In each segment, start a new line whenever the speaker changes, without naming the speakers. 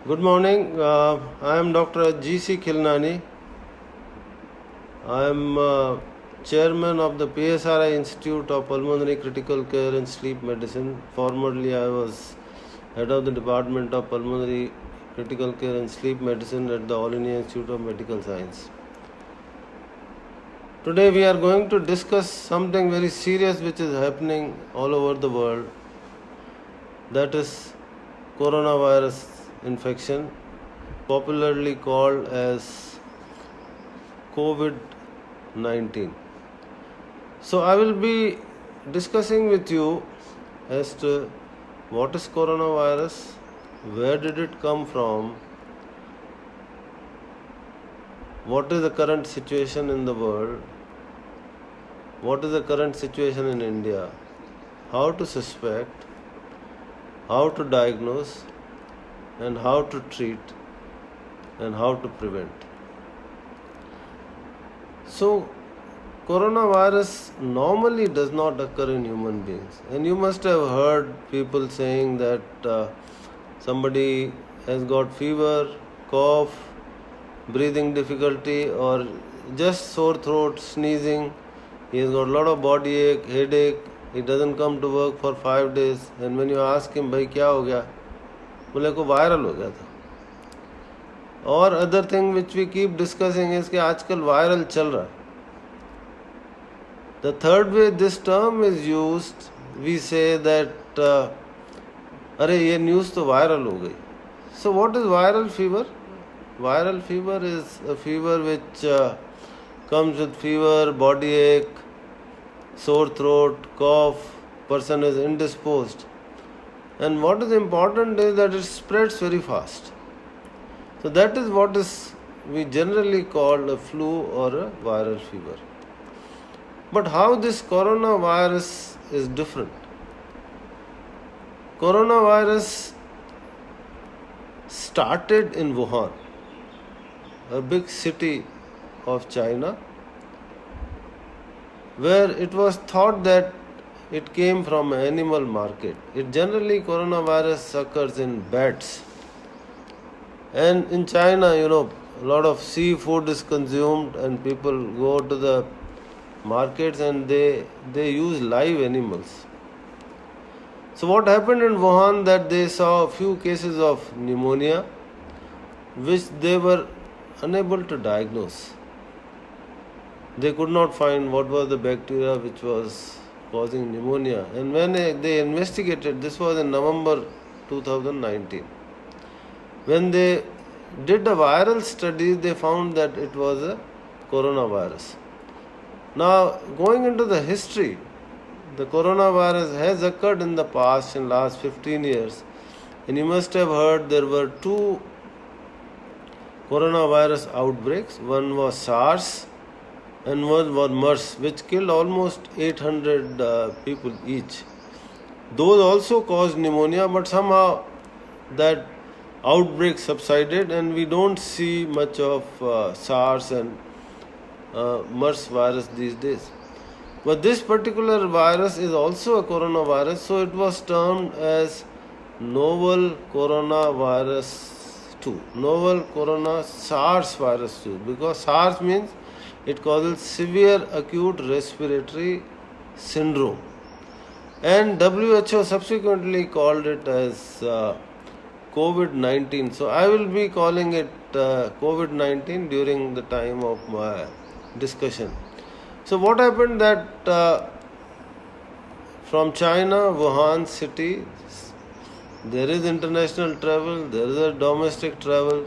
Good morning. I am Dr. G.C. Khilnani. I am chairman of the PSRI Institute of Pulmonary Critical Care and Sleep Medicine. Formerly, I was head of the Department of Pulmonary Critical Care and Sleep Medicine at the All India Institute of Medical Science. Today, we are going to discuss something very serious which is happening all over the world. That is coronavirus infection, popularly called as COVID-19. So I will be discussing with you as to what is coronavirus, where did it come from, what is the current situation in the world, what is the current situation in India, how to suspect, how to diagnose, and how to treat and how to prevent. So, coronavirus normally does not occur in human beings, and you must have heard people saying that somebody has got fever, cough, breathing difficulty, or just sore throat, sneezing. He has got a lot of body ache, headache. He doesn't come to work for 5 days, and when you ask him, भाई क्या हो गया? बोले को viral हो गया था. और other thing which we keep discussing is कि आजकल वायरल चल रहा है. The third way this term is used, we say that अरे ये न्यूज़ तो वायरल हो गई. So what is viral fever? Viral fever is a fever which comes with fever, body ache, sore throat, cough, person is indisposed. And what is important is that it spreads very fast. So that is what is we generally call a flu or a viral fever. But how this coronavirus is different? Coronavirus started in Wuhan, a big city of China, where it was thought that it came from an animal market. It generally, coronavirus occurs in bats. And in China, a lot of seafood is consumed and people go to the markets and they use live animals. So what happened in Wuhan, that they saw a few cases of pneumonia which they were unable to diagnose. They could not find what was the bacteria which was causing pneumonia. And when they investigated, this was in November 2019. When they did a viral study, they found that it was a coronavirus. Now, going into the history, the coronavirus has occurred in the past, in last 15 years. And you must have heard there were two coronavirus outbreaks. One was SARS and one was MERS, which killed almost 800 people each. Those also caused pneumonia, but somehow that outbreak subsided and we don't see much of SARS and MERS virus these days. But this particular virus is also a coronavirus, so it was termed as novel coronavirus 2, novel corona SARS virus 2, because SARS means it causes severe acute respiratory syndrome. And WHO subsequently called it as COVID-19. So I will be calling it COVID-19 during the time of my discussion. So what happened that from China, Wuhan city, there is international travel, there is a domestic travel.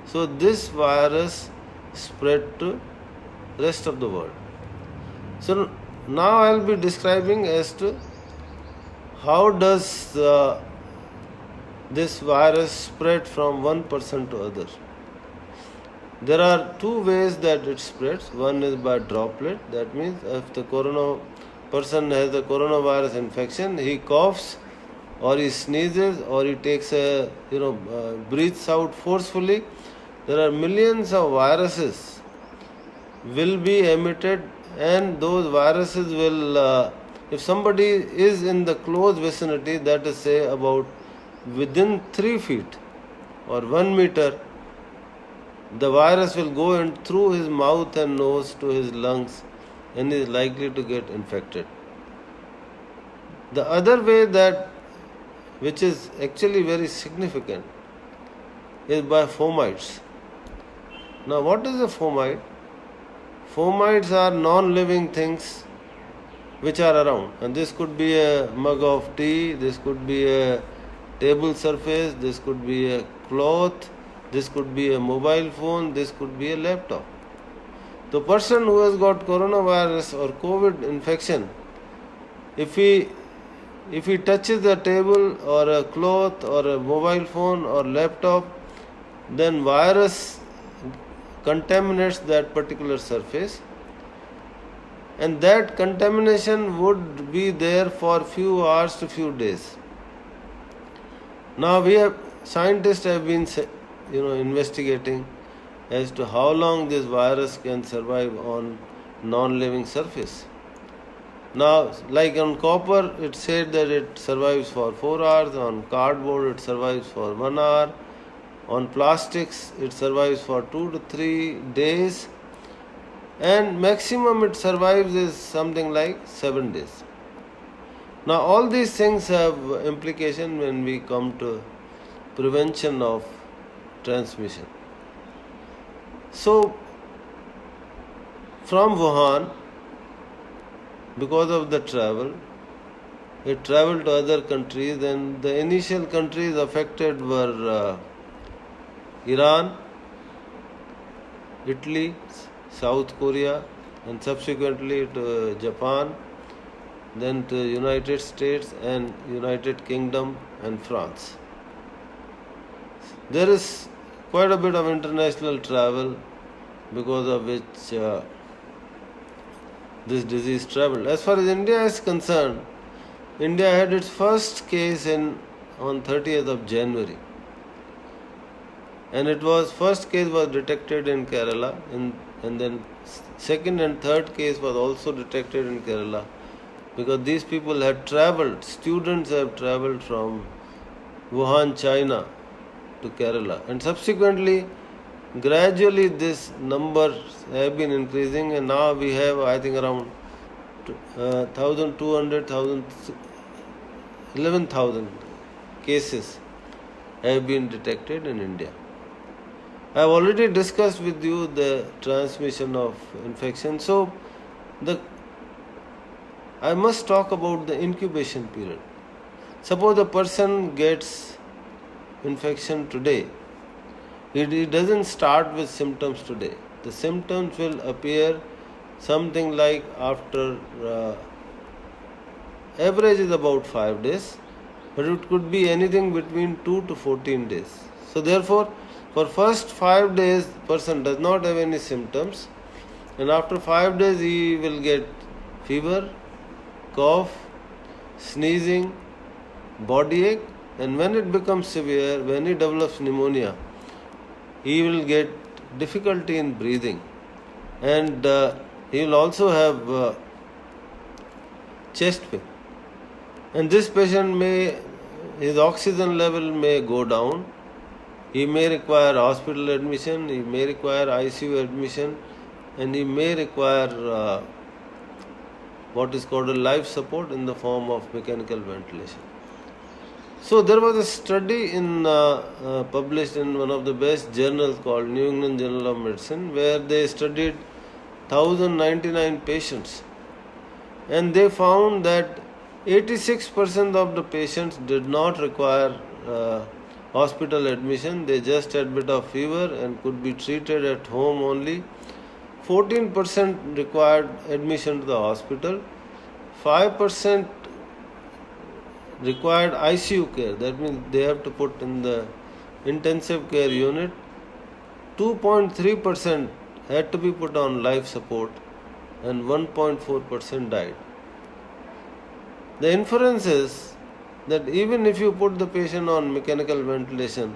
So this virus spread to rest of the world. So now I will be describing as to how does this virus spread from one person to other. There are two ways that it spreads. One is by droplet. That means if the person has the coronavirus infection, he coughs or he sneezes or he takes breathes out forcefully. There are millions of viruses will be emitted, and those viruses will, if somebody is in the close vicinity, that is say about within 3 feet, or 1 meter, the virus will go in through his mouth and nose to his lungs and is likely to get infected. The other way that, which is actually very significant, is by fomites. Now, what is a fomite? Fomites are non-living things which are around, and this could be a mug of tea, this could be a table surface, this could be a cloth, this could be a mobile phone, this could be a laptop. The person who has got coronavirus or COVID infection, if he touches a table or a cloth or a mobile phone or laptop, then virus contaminates that particular surface, and that contamination would be there for few hours to few days. Now scientists have been investigating as to how long this virus can survive on non-living surface. Now, like on copper, it said that it survives for 4 hours, on cardboard it survives for 1 hour, on plastics it survives for 2 to 3 days, and maximum it survives is something like 7 days. Now, all these things have implication when we come to prevention of transmission. So, from Wuhan, because of the travel, it traveled to other countries, and the initial countries affected were Iran, Italy, South Korea, and subsequently to Japan, then to United States and United Kingdom and France. There is quite a bit of international travel because of which this disease traveled. As far as India is concerned, India had its first case on 30th of January. And first case was detected in Kerala, and then second and third case was also detected in Kerala, because these people had traveled, students have traveled from Wuhan, China to Kerala, and subsequently gradually this numbers have been increasing, and now we have, I think, around 1,200, 11,000 cases have been detected in India. I have already discussed with you the transmission of infection. So, I must talk about the incubation period. Suppose a person gets infection today. It doesn't start with symptoms today. The symptoms will appear something like after average is about 5 days, but it could be anything between 2 to 14 days. So therefore, for first 5 days, person does not have any symptoms, and after 5 days he will get fever, cough, sneezing, body ache, and when it becomes severe, when he develops pneumonia, he will get difficulty in breathing, and he will also have chest pain. And this patient his oxygen level may go down. He may require hospital admission, he may require ICU admission, and he may require what is called a life support in the form of mechanical ventilation. So there was a study published in one of the best journals called New England Journal of Medicine, where they studied 1,099 patients, and they found that 86% of the patients did not require hospital admission. They just had a bit of fever and could be treated at home only. 14% required admission to the hospital. 5% required ICU care. That means they have to put in the intensive care unit. 2.3% had to be put on life support, and 1.4% died. The inference is that even if you put the patient on mechanical ventilation,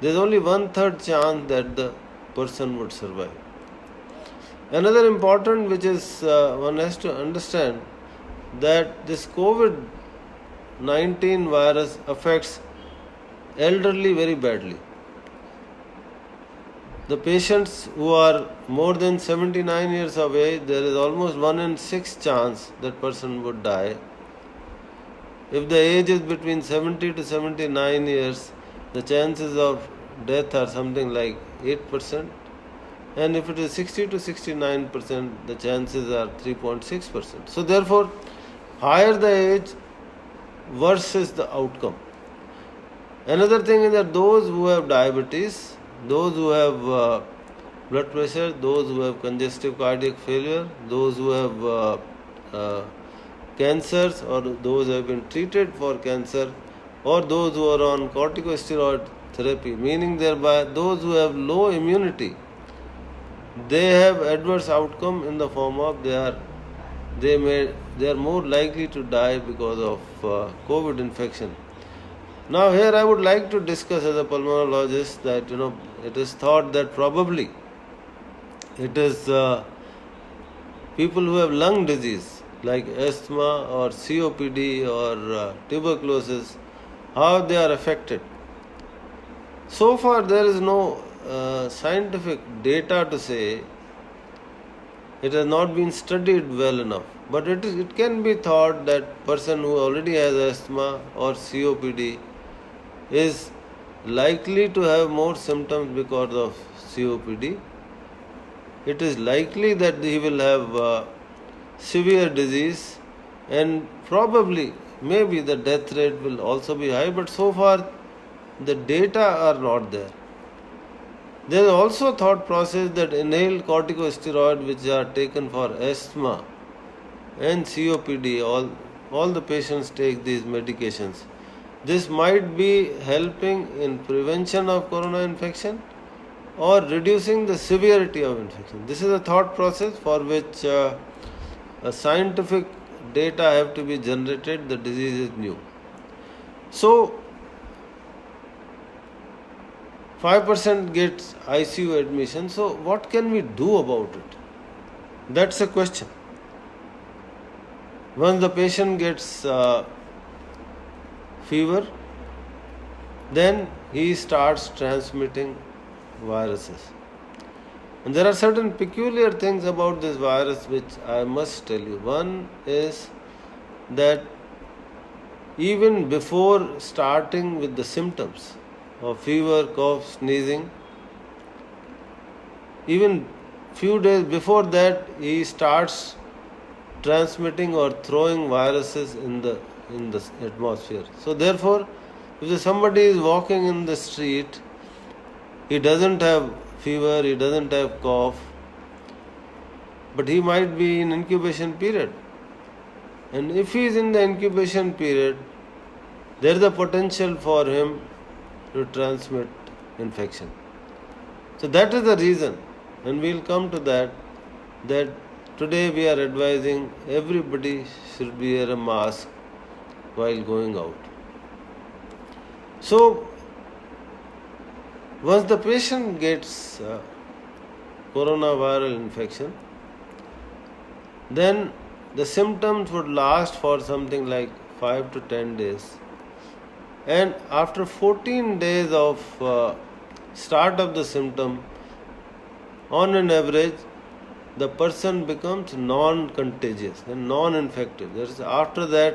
there is only 1/3 chance that the person would survive. Another important, which is one has to understand, that this COVID-19 virus affects elderly very badly. the patients who are more than 79 years of age, there is almost 1 in 6 chance that person would die. If the age is between 70 to 79 years, the chances of death are something like 8%. And if it is 60 to 69%, the chances are 3.6%. So therefore, higher the age, worse is the outcome. Another thing is that those who have diabetes, those who have blood pressure, those who have congestive cardiac failure, those who have cancers, or those who have been treated for cancer, or those who are on corticosteroid therapy, meaning thereby those who have low immunity, they have adverse outcome in the form of they are more likely to die because of COVID infection. Now here I would like to discuss as a pulmonologist that it is thought that probably it is people who have lung disease like asthma or COPD or tuberculosis, how they are affected. So far there is no scientific data to say, it has not been studied well enough, but it can be thought that person who already has asthma or COPD is likely to have more symptoms because of COPD. It is likely that he will have severe disease, and probably maybe the death rate will also be high, but so far the data are not there. There is also thought process that inhaled corticosteroid which are taken for asthma and COPD, all the patients take these medications. This might be helping in prevention of corona infection or reducing the severity of infection. This is a thought process for which a scientific data have to be generated. The disease is new. So 5% gets ICU admission. So what can we do about it? That's a question. Once the patient gets fever, then he starts transmitting viruses. And there are certain peculiar things about this virus which I must tell you. One is that even before starting with the symptoms of fever, cough, sneezing, even few days before that he starts transmitting or throwing viruses in the atmosphere. So therefore, if somebody is walking in the street, he doesn't have fever, he doesn't have cough, but he might be in incubation period. And if he is in the incubation period, there is a potential for him to transmit infection. So that is the reason, and we will come to that today we are advising everybody should wear a mask while going out. So once the patient gets coronavirus infection, then the symptoms would last for something like 5 to 10 days. And after 14 days of start of the symptom, on an average, the person becomes non-contagious and non-infected. That is, after that,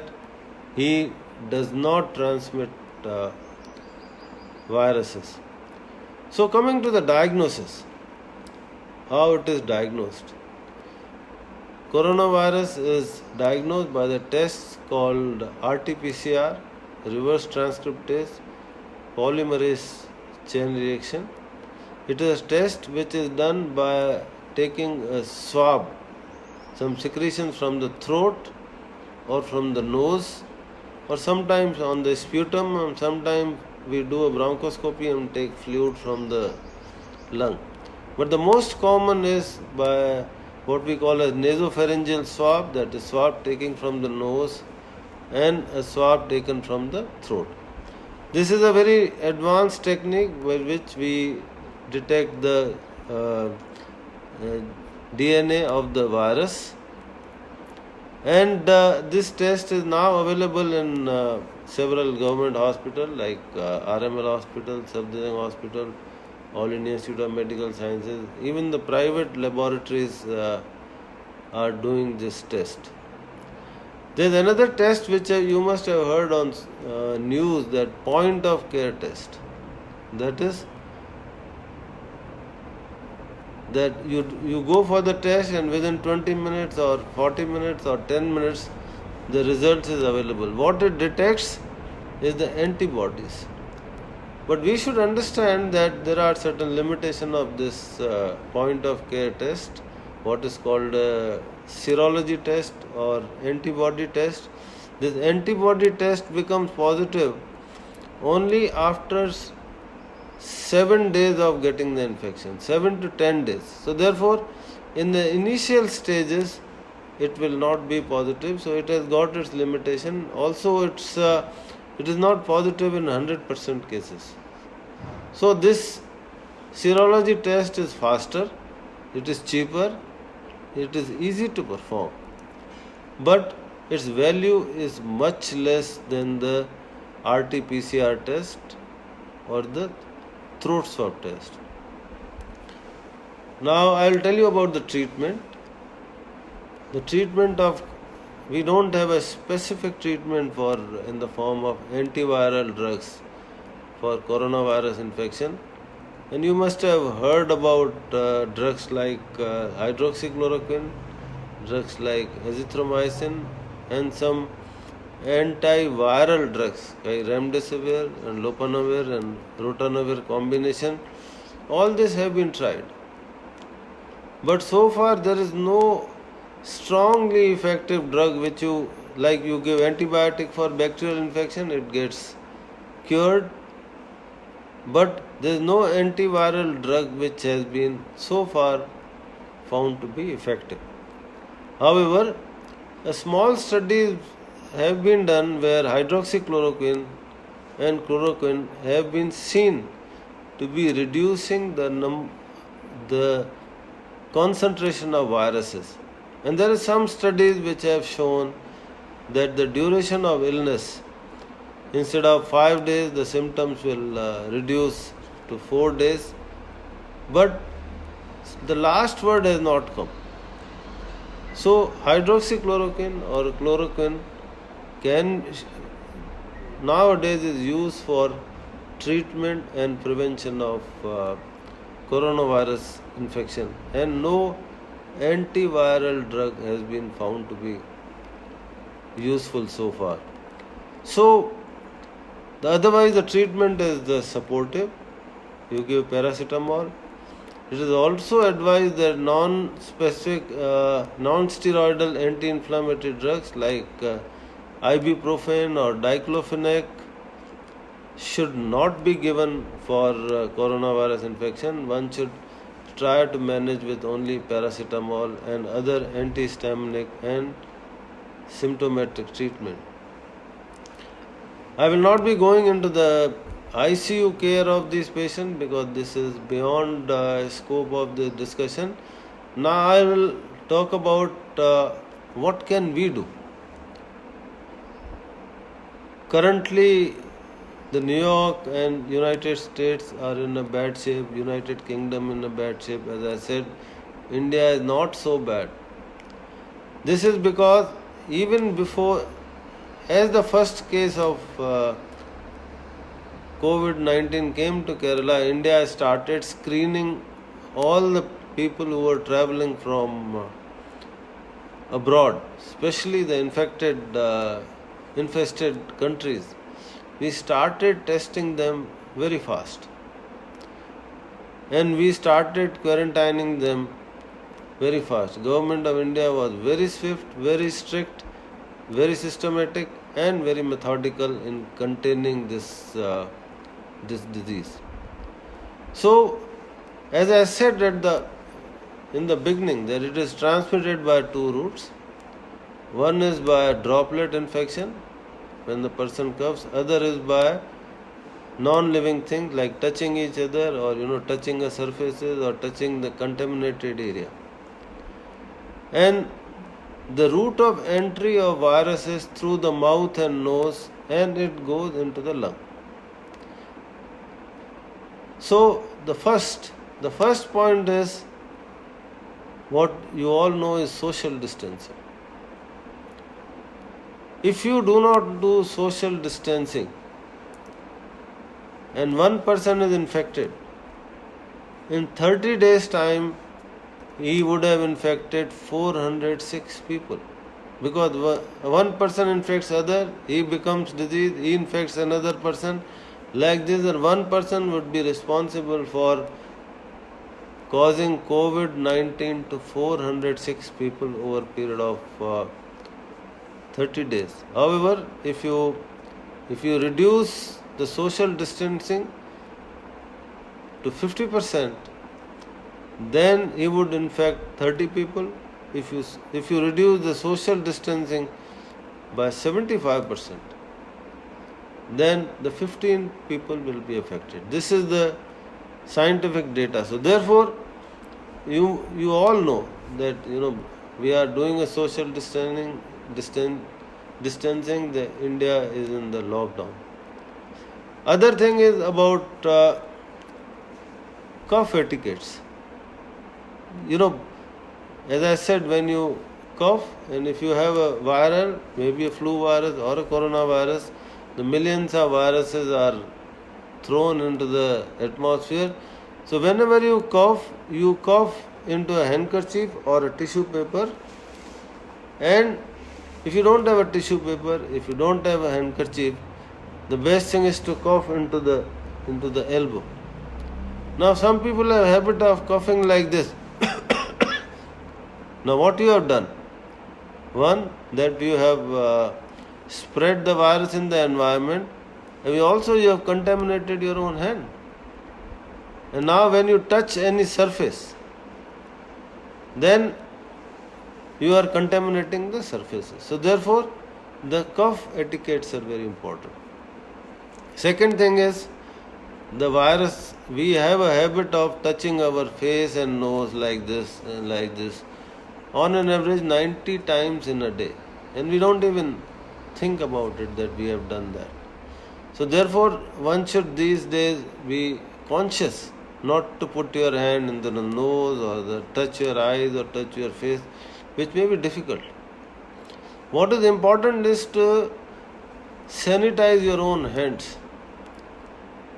he does not transmit viruses. So coming to the diagnosis, how it is diagnosed. Coronavirus is diagnosed by the tests called RT-PCR, reverse transcriptase, polymerase chain reaction. It is a test which is done by taking a swab, some secretions from the throat or from the nose, or sometimes on the sputum, and sometimes we do a bronchoscopy and take fluid from the lung. But the most common is by what we call a nasopharyngeal swab, that is swab taken from the nose and a swab taken from the throat. This is a very advanced technique by which we detect the DNA of the virus, and this test is now available in several government hospitals like RML Hospital, Safdarjung Hospital, All India Institute of Medical Sciences, even the private laboratories are doing this test. There's another test which you must have heard on news, that point of care test. That is that you go for the test and within 20 minutes or 40 minutes or 10 minutes the results is available. What it detects is the antibodies. But we should understand that there are certain limitations of this point of care test, what is called a serology test or antibody test. This antibody test becomes positive only after 7 days of getting the infection, 7 to 10 days. So therefore, in the initial stages, it will not be positive. So it has got its limitation. Also, it is not positive in 100% cases. So this serology test is faster, it is cheaper, it is easy to perform, but its value is much less than the RT-PCR test or the throat swab test. Now I will tell you about the treatment. The treatment of, we don't have a specific treatment for in the form of antiviral drugs for coronavirus infection. And you must have heard about drugs like hydroxychloroquine, drugs like azithromycin, and some antiviral drugs like remdesivir and lopinavir and ritonavir combination. All this have been tried. But so far there is no strongly effective drug which you give antibiotic for bacterial infection, it gets cured. But there is no antiviral drug which has been so far found to be effective. However, a small studies have been done where hydroxychloroquine and chloroquine have been seen to be reducing the concentration of viruses. And there are some studies which have shown that the duration of illness, instead of 5 days, the symptoms will reduce to 4 days. But the last word has not come. So hydroxychloroquine or chloroquine nowadays is used for treatment and prevention of coronavirus infection, and no antiviral drug has been found to be useful so far. So otherwise the treatment is the supportive. You give paracetamol. It is also advised that non-steroidal anti-inflammatory drugs like ibuprofen or diclofenac should not be given for coronavirus infection. One should try to manage with only paracetamol and other antihistaminic and symptomatic treatment. I will not be going into the ICU care of these patients because this is beyond scope of the discussion. Now I will talk about what can we do. Currently, the New York and United States are in a bad shape, United Kingdom in a bad shape. As I said, India is not so bad. This is because even before, as the first case of COVID-19 came to Kerala, India started screening all the people who were traveling from abroad, especially the infested countries. We started testing them very fast. And we started quarantining them very fast. Government of India was very swift, very strict, very systematic and very methodical in containing this disease. So, as I said in the beginning, that it is transmitted by two routes. One is by droplet infection, when the person coughs. Other is by non-living things like touching each other or touching a surfaces or touching the contaminated area. And the route of entry of virus is through the mouth and nose, and it goes into the lung. So the first point is what you all know is social distancing. If you do not do social distancing and one person is infected, in 30 days time he would have infected 406 people. Because one person infects other, he becomes disease, he infects another person. Like this, and one person would be responsible for causing COVID-19 to 406 people over a period of 30 days. However, if you reduce the social distancing to 50%, then he would infect 30 people. If you reduce the social distancing by 75%, then the 15 people will be affected. This is the scientific data. So therefore, you all know that we are doing a social distancing. The India is in the lockdown. Other thing is about cough etiquettes. As I said, when you cough and if you have a viral, maybe a flu virus or a coronavirus, the millions of viruses are thrown into the atmosphere. So whenever you cough into a handkerchief or a tissue paper. And if you don't have a tissue paper, if you don't have a handkerchief, the best thing is to cough into the elbow. Now some people have a habit of coughing like this. Now what you have done? One, that you have spread the virus in the environment, and you have contaminated your own hand. And now when you touch any surface, then you are contaminating the surfaces. So therefore, the cough etiquettes are very important. Second thing is, the virus, we have a habit of touching our face and nose like this and like this, on an average 90 times in a day. And we don't even think about it that we have done that. So therefore, one should these days be conscious not to put your hand in the nose or touch your eyes or touch your face, which may be difficult. What is important is to sanitize your own hands.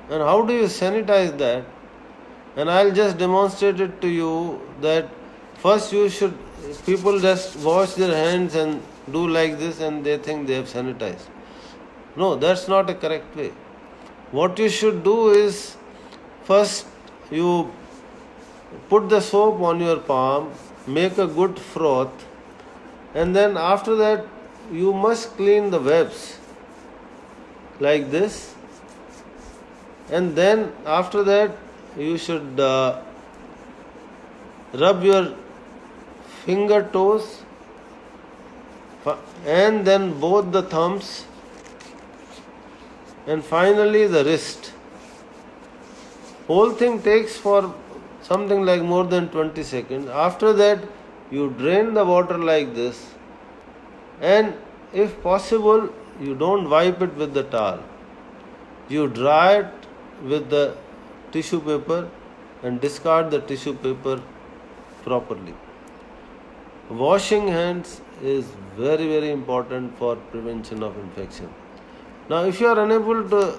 And how do you sanitize that? And I'll just demonstrate it to you that first people just wash their hands and do like this and they think they have sanitized. No, that's not a correct way. What you should do is, first you put the soap on your palm, make a good froth, and then after that you must clean the webs like this, and then after that you should rub your finger toes and then both the thumbs and finally the wrist. Whole thing takes for something like more than 20 seconds. After that you drain the water like this, and if possible you don't wipe it with the towel. You dry it with the tissue paper and discard the tissue paper properly. Washing hands is very, very important for prevention of infection. Now, if you are unable to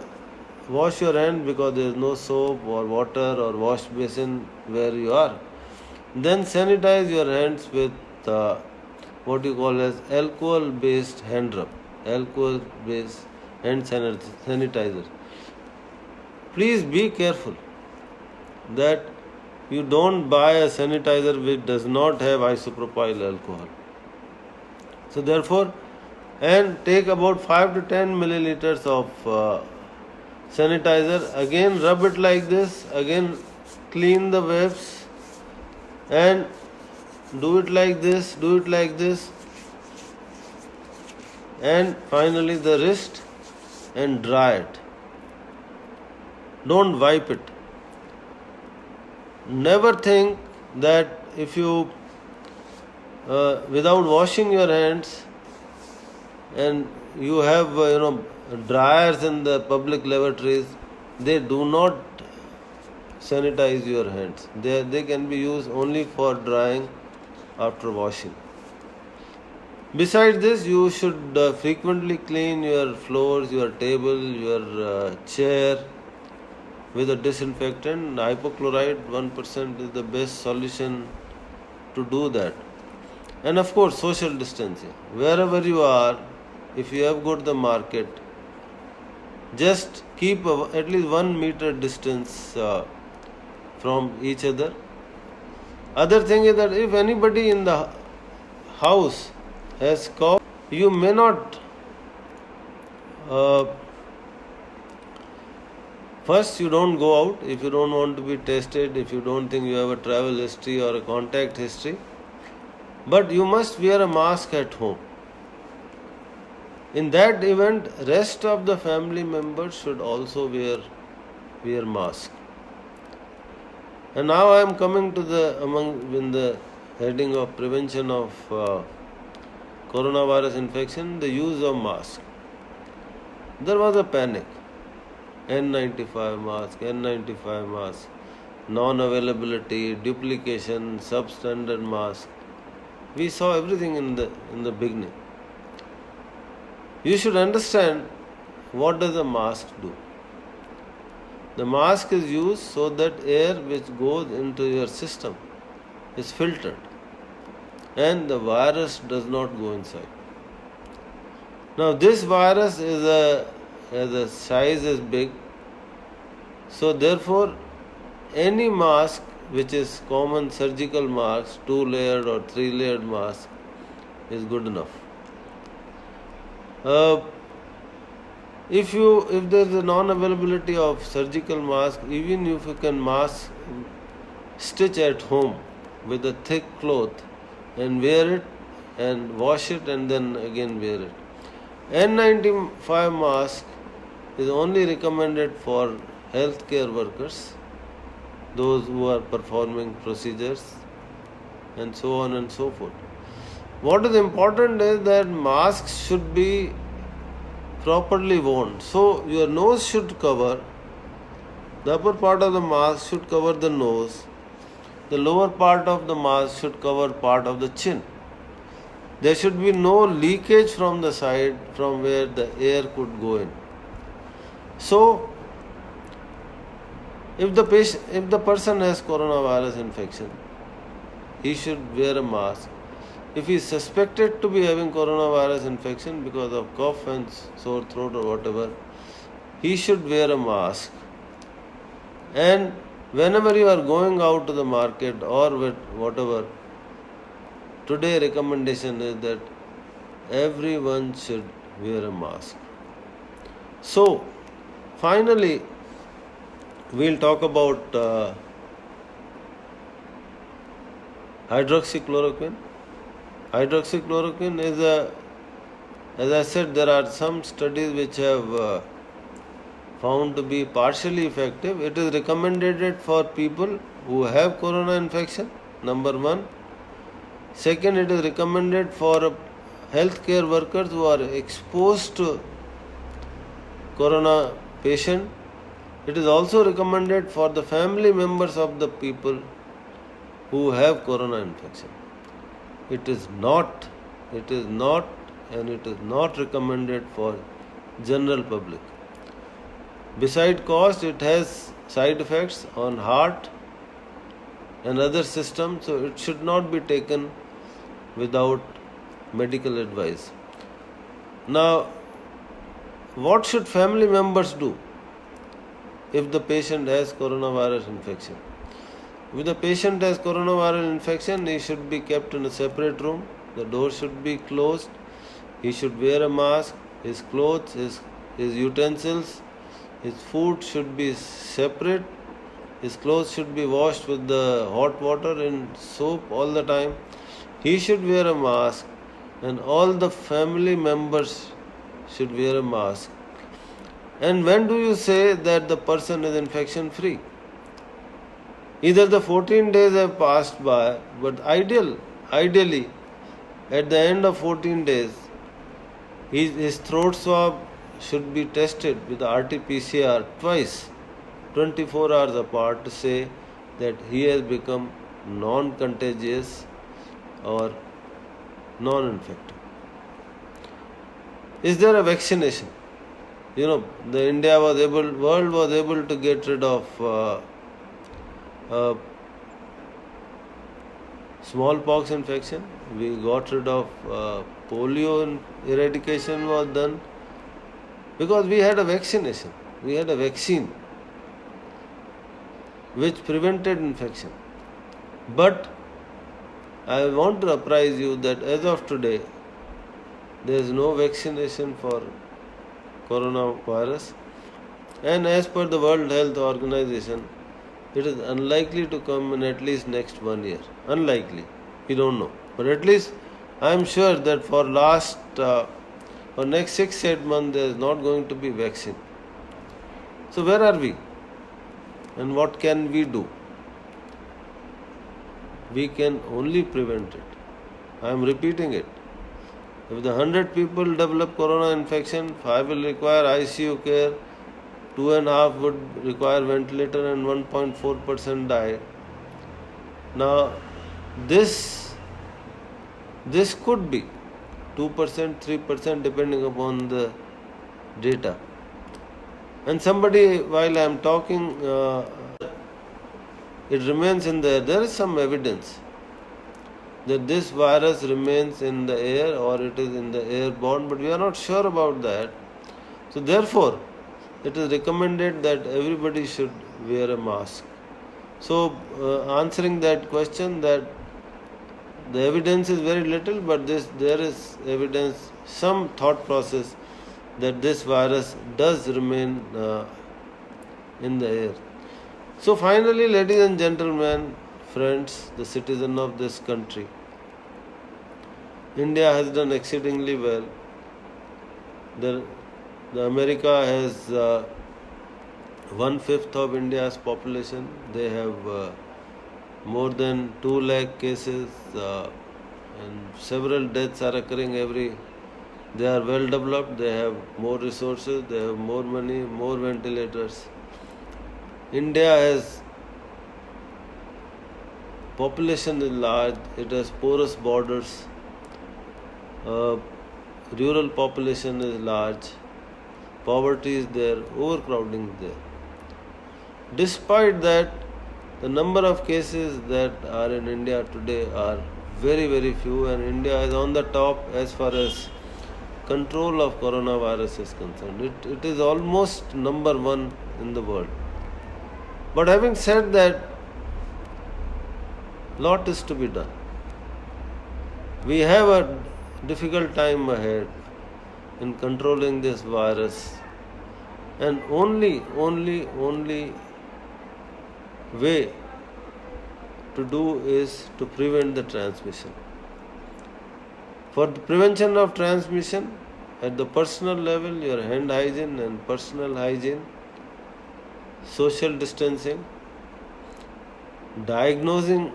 wash your hand because there is no soap or water or wash basin where you are, then sanitize your hands with what you call as alcohol-based hand rub, alcohol-based hand sanitizer. Please be careful that you don't buy a sanitizer which does not have isopropyl alcohol. So therefore, and take about 5 to 10 milliliters of sanitizer, again rub it like this, again clean the webs and do it like this, and finally the wrist and dry it. Don't wipe it. Never think that if you, without washing your hands, and you have dryers in the public lavatories, they do not sanitize your hands. They can be used only for drying after washing. Besides this, you should frequently clean your floors, your table, your chair with a disinfectant. Hypochlorite 1% is the best solution to do that. And of course, social distancing. Wherever you are, if you have got the market, just keep at least 1 meter distance from each other. Other thing is that if anybody in the house has cough, you may not first you don't go out if you don't want to be tested, if you don't think you have a travel history or a contact history, but you must wear a mask at home. In that event, rest of the family members should also wear mask. And now I am coming to in the heading of prevention of coronavirus infection, the use of mask. There was a panic. N95 mask, non-availability, duplication, substandard mask. We saw everything in the beginning. You should understand what does a mask do. The mask is used so that air which goes into your system is filtered and the virus does not go inside. Now this virus has a size is big, so therefore any mask which is common surgical mask, 2-layered or 3-layered mask is good enough. If there is a non-availability of surgical mask, even if you can stitch at home with a thick cloth and wear it and wash it and then again wear it. N95 mask is only recommended for healthcare workers, those who are performing procedures and so on and so forth. What is important is that masks should be properly worn. So your nose should cover, the upper part of the mask should cover the nose, the lower part of the mask should cover part of the chin. There should be no leakage from the side from where the air could go in. So, if the person has coronavirus infection, he should wear a mask. If he is suspected to be having coronavirus infection because of cough and sore throat or whatever, he should wear a mask. And whenever you are going out to the market or whatever, today recommendation is that everyone should wear a mask. So, finally, we'll talk about hydroxychloroquine. Hydroxychloroquine is as I said, there are some studies which have found to be partially effective. It is recommended for people who have corona infection, number one. Second, it is recommended for healthcare workers who are exposed to corona patient. It is also recommended for the family members of the people who have corona infection. It is not recommended for general public. Besides cost, it has side effects on heart and other systems, so it should not be taken without medical advice. Now, what should family members do if the patient has coronavirus infection? If the patient has coronavirus infection, he should be kept in a separate room. The door should be closed. He should wear a mask. His clothes, his utensils, his food should be separate. His clothes should be washed with the hot water and soap all the time. He should wear a mask, and all the family members should wear a mask. And when do you say that the person is infection free? Either the 14 days have passed by, but ideally, at the end of 14 days, his throat swab should be tested with RT-PCR twice 24 hours apart to say that he has become non-contagious or non-infected. Is there a vaccination? World was able to get rid of smallpox infection. We got rid of polio eradication was done because we had a vaccination. We had a vaccine which prevented infection. But I want to apprise you that as of today, there is no vaccination for coronavirus, and as per the World Health Organization, it is unlikely to come in at least next 1 year. Unlikely, we don't know, but at least I am sure that for next 6-8 months there is not going to be vaccine. So where are we, and what can we do? We can only prevent it. I am repeating it. If the 100 people develop corona infection, 5 will require ICU care, 2.5 would require ventilator, and 1.4% die. Now, this could be 2%, 3% depending upon the data. And somebody, while I am talking, it remains in the air. There is some evidence that this virus remains in the air or it is in the airborne, but we are not sure about that. So therefore, it is recommended that everybody should wear a mask. So answering that question, that the evidence is very little, but there is evidence, some thought process that this virus does remain in the air. So finally, ladies and gentlemen, friends, the citizen of this country, India has done exceedingly well. The America has 1/5 of India's population. They have more than 2 lakh cases and several deaths are occurring every. They are well developed. They have more resources. They have more money, more ventilators. India has population is large, it has porous borders, rural population is large, poverty is there, overcrowding is there. Despite that, the number of cases that are in India today are very, very few, and India is on the top as far as control of coronavirus is concerned. It is almost number 1 in the world. But having said that, lot is to be done. We have a difficult time ahead in controlling this virus, and only way to do is to prevent the transmission. For the prevention of transmission, at the personal level, your hand hygiene and personal hygiene, social distancing, diagnosing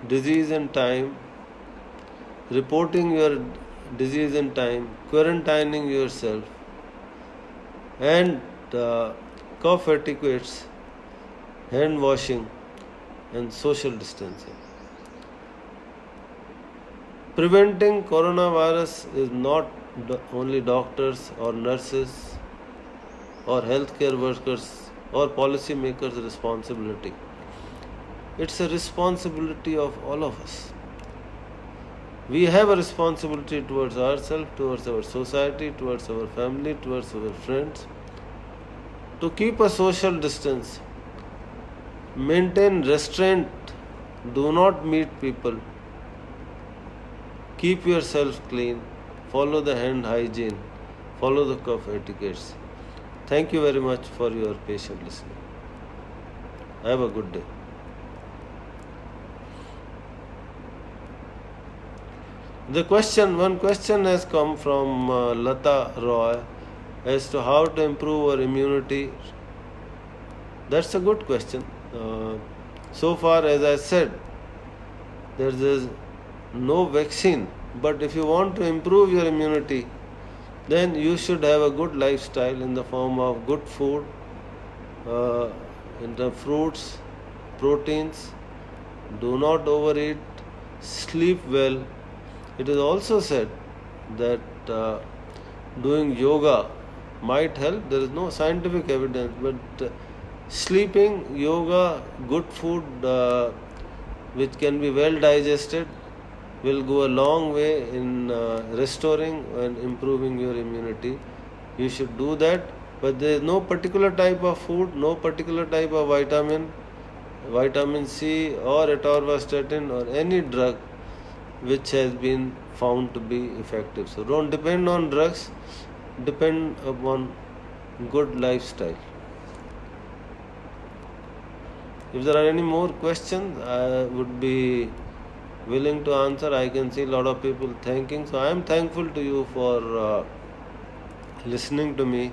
disease in time, reporting your disease in time, quarantining yourself, and cough etiquettes, hand washing, and social distancing. Preventing coronavirus is not only doctors or nurses or healthcare workers or policy makers' responsibility. It's a responsibility of all of us. We have a responsibility towards ourselves, towards our society, towards our family, towards our friends, to keep a social distance, maintain restraint, do not meet people, keep yourself clean, follow the hand hygiene, follow the cough etiquettes. Thank you very much for your patient listening. Have a good day. One question has come from Lata Roy as to how to improve our immunity. That's a good question. So far, as I said, there is no vaccine, but if you want to improve your immunity, then you should have a good lifestyle in the form of good food, in the fruits, proteins, do not overeat, sleep well. It is also said that doing yoga might help. There is no scientific evidence, but sleeping, yoga, good food which can be well digested will go a long way in restoring and improving your immunity. You should do that, but there is no particular type of food, no particular type of vitamin C or atorvastatin or any drug which has been found to be effective. So don't depend on drugs, depend upon good lifestyle. If there are any more questions, I would be willing to answer. I can see a lot of people thanking. So I am thankful to you for listening to me,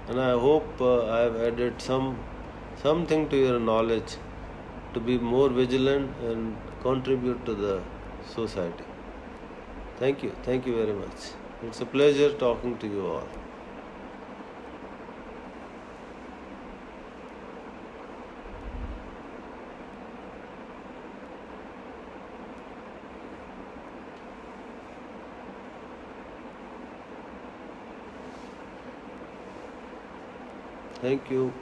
and I hope I have added something to your knowledge to be more vigilant and contribute to the society. Thank you. Thank you very much. It's a pleasure talking to you all. Thank you.